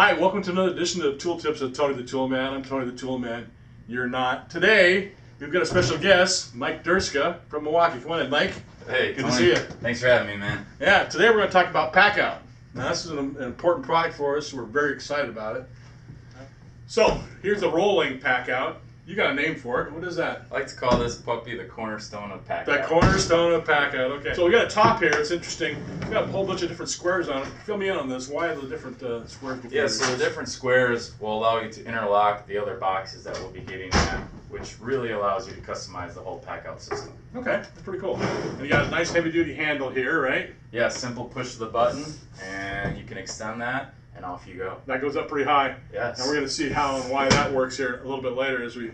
Hi, welcome to another edition of Tool Tips with Tony the Tool Man. I'm Tony the Tool Man. You're not. Today, we've got a special guest, Mike Durska from Milwaukee. Come on in, Mike. Hey, good Tony. to see you. Thanks for having me, man. Yeah, today we're going to talk about Packout. Now, this is an important product for us. We're very excited about it. So, here's the rolling Packout. You got a name for it. What is that? I like to call this puppy the cornerstone of Packout. The cornerstone of Packout. Okay. So we got a top here. It's interesting. We got a whole bunch of different squares on it. Fill me in on this. Why are the different squares? Yeah, so the different squares will allow you to interlock the other boxes that we'll be getting at, which really allows you to customize the whole Packout system. Okay, that's pretty cool. And you got a nice heavy-duty handle here, right? Yeah, simple push the button, and you can extend that, and off you go. That goes up pretty high. Yes. And we're going to see how and why that works here a little bit later as we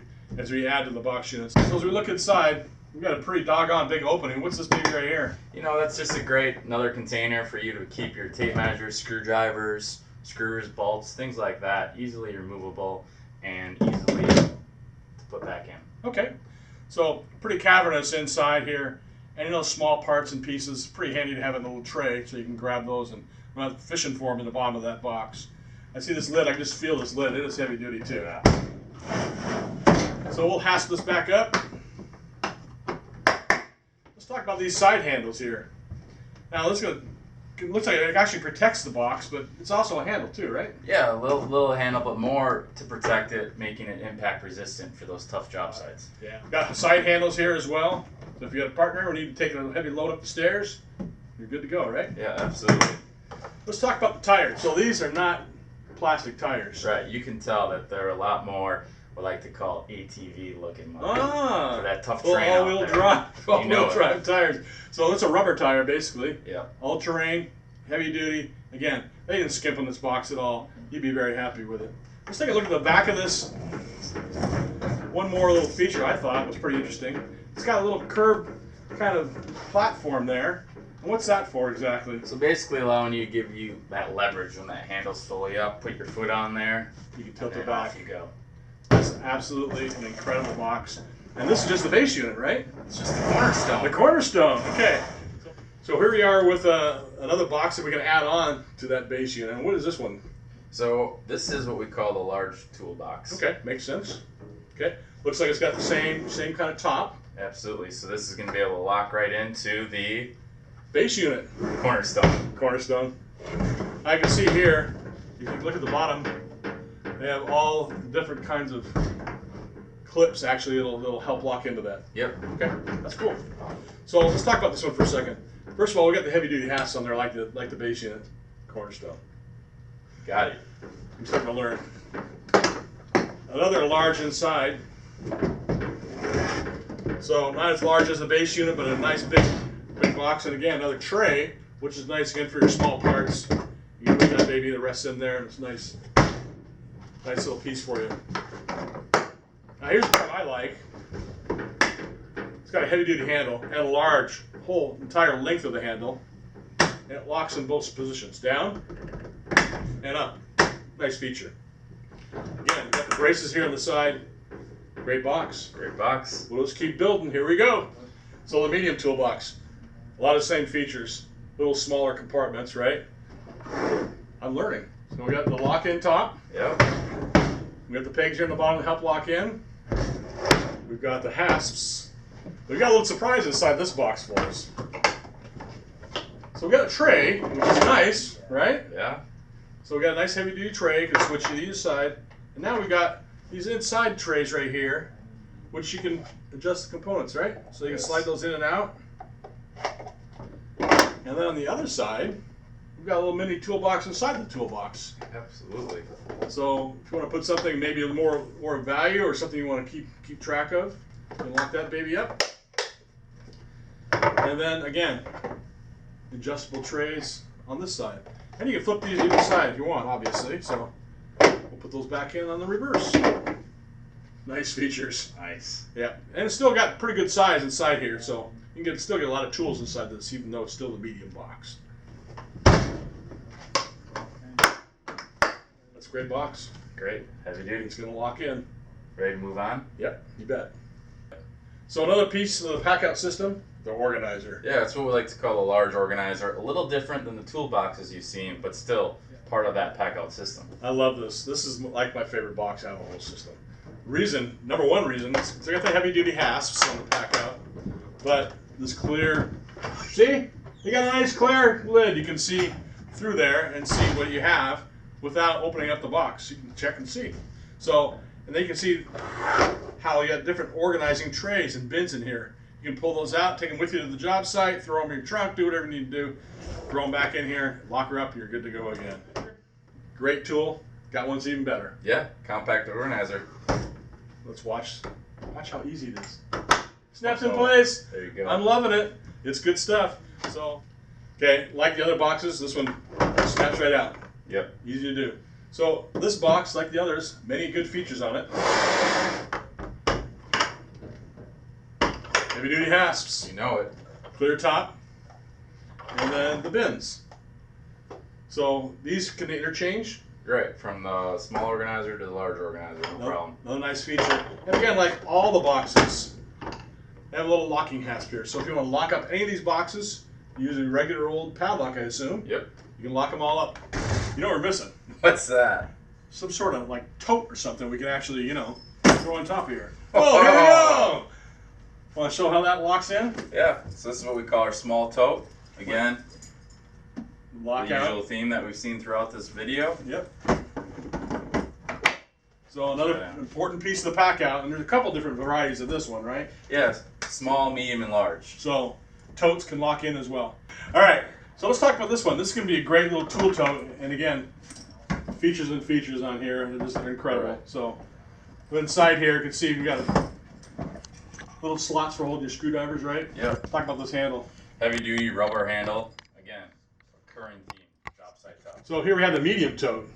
add to the box units. So as we look inside, we've got a pretty doggone big opening. What's this baby right here? You know, that's just another container for you to keep your tape measures, screwdrivers, screws, bolts, things like that, easily removable and easily to put back in. Okay. So pretty cavernous inside here. Any of those small parts and pieces, pretty handy to have in a little tray so you can grab those and run fishing for them in the bottom of that box. I see this lid. I can just feel this lid. It is heavy duty too. Yeah. So we'll hasp this back up. Let's talk about these side handles here. Now this looks like it actually protects the box, but it's also a handle too, right? Yeah, a little handle, but more to protect it, making it impact resistant for those tough job sites. Yeah. Got side handles here as well. So if you got a partner or need to take a heavy load up the stairs, you're good to go, right? Yeah, absolutely. Let's talk about the tires. So these are not plastic tires. Right, you can tell that they're a lot more what I like to call ATV looking for that tough full terrain all-wheel drive, all-wheel it. drive tires. So it's a rubber tire basically. Yeah. All-terrain, heavy duty. Again, they didn't skimp on this box at all. You'd be very happy with it. Let's take a look at the back of this. One more little feature I thought was pretty interesting. It's got a little curved kind of platform there. And what's that for exactly? So basically allowing you to give you that leverage when that handle's fully up. Put your foot on there. You can tilt and it then back. off you go. It's absolutely an incredible box. And this is just the base unit, right? It's just the cornerstone. The cornerstone, okay. So here we are with another box that we can add on to that base unit. And what is this one? So this is what we call the large toolbox. Okay, makes sense. Okay, looks like it's got the same kind of top. Absolutely. So this is going to be able to lock right into the Base unit. cornerstone. Cornerstone. I can see here, if you look at the bottom, they have all different kinds of clips. Actually, it'll help lock into that. Yep. Okay, that's cool. So let's talk about this one for a second. First of all, we got the heavy-duty hasps on there, like the base unit, cornerstone. Got it. I'm starting to learn. Another large inside. So not as large as the base unit, but a nice big box. And again, another tray, which is nice again for your small parts. You can put that baby, the rest in there, and it's nice little piece for you. Now here's the part I like. It's got a heavy-duty handle and a large whole entire length of the handle, and it locks in both positions, down and up. Nice feature. Again, we've got the braces here on the side. Great box. Great box. We'll just keep building. Here we go. So the medium toolbox. A lot of the same features. Little smaller compartments, right? I'm learning. So we got the lock-in top. Yep. We got the pegs here in the bottom to help lock in. We've got the hasps. We've got a little surprise inside this box for us. So we got a tray, which is nice, right? Yeah. So we got a nice heavy-duty tray. You can switch to either side. And now we got these inside trays right here, which you can adjust the components, right? So you can slide those in and out. And then on the other side, we've got a little mini toolbox inside the toolbox. Absolutely. So if you want to put something maybe more value or something you want to keep track of, you can lock that baby up. And then again, adjustable trays on this side. And you can flip these either side if you want, obviously. So we'll put those back in on the reverse. Nice features. Nice. Yeah, and it's still got pretty good size inside here, so you can still get a lot of tools inside this, even though it's still the medium box. That's a great box. Great. Heavy duty. It's going to lock in. Ready to move on? Yep, you bet. So another piece of the Packout system, the organizer. Yeah, it's what we like to call a large organizer. A little different than the toolboxes you've seen, but still part of that Packout system. I love this. This is like my favorite box out of the whole system. Reason, number one reason, is they got the heavy duty hasps on the Packout, but this clear, see? You got a nice clear lid. You can see through there and see what you have without opening up the box. You can check and see. So, and then you can see how you got different organizing trays and bins in here. You can pull those out, take them with you to the job site, throw them in your trunk, do whatever you need to do, throw them back in here, lock her up, and you're good to go again. Great tool. Got one's even better. Yeah, compact organizer. Let's watch how easy it is. Snaps in place. There you go. I'm loving it. It's good stuff. So, okay, like the other boxes, this one snaps right out. Yep. Easy to do. So this box, like the others, many good features on it. Heavy duty hasps. You know it. Clear top. And then the bins. So these can interchange. Right, from the small organizer to the large organizer, no problem. Another nice feature. And again, like all the boxes, they have a little locking hasp here. So if you want to lock up any of these boxes, using a regular old padlock, I assume. Yep. You can lock them all up. You know what we're missing? What's that? Some sort of like tote or something we can actually, you know, throw on top of here. Oh, here we go! Want to show how that locks in? Yeah, so this is what we call our small tote. Again, Lock the out. usual theme that we've seen throughout this video. Yep. So another important piece of the Packout, and there's a couple different varieties of this one, right? Yes, small, medium, and large. So totes can lock in as well. All right, so let's talk about this one. This is going to be a great little tool tote, and again, features and features on here. They're incredible. Right. So inside here, you can see we've got little slots for holding your screwdrivers, right? Yep. Talk about this handle. Heavy duty rubber handle. Again, recurring theme, job site top. So here we have the medium tote.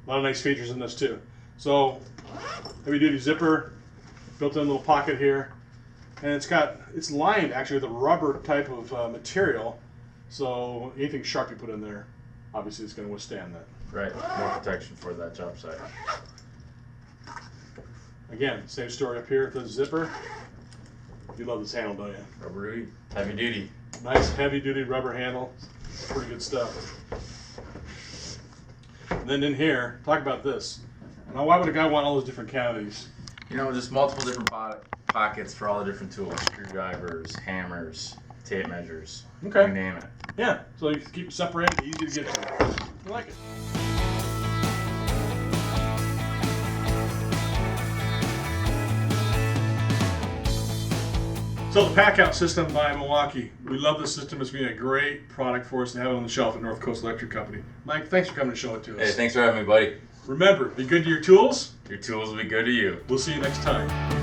A lot of nice features in this too. So heavy duty zipper, built-in little pocket here, and it's lined actually with a rubber type of material. So anything sharp you put in there, obviously it's going to withstand that. Right, more protection for that job site. Again, same story up here with the zipper. You love this handle, don't you? Rubber duty, heavy duty. Nice heavy duty rubber handle. Pretty good stuff. And then in here, talk about this. Now, why would a guy want all those different cavities? You know, just multiple different pockets for all the different tools. Screwdrivers, hammers, tape measures. Okay. You name it. Yeah, so you can keep it separated, easy to get to. I like it. So the Packout system by Milwaukee. We love this system. It's been a great product for us to have it on the shelf at North Coast Electric Company. Mike, thanks for coming to show it to us. Hey, thanks for having me, buddy. Remember, be good to your tools. Your tools will be good to you. We'll see you next time.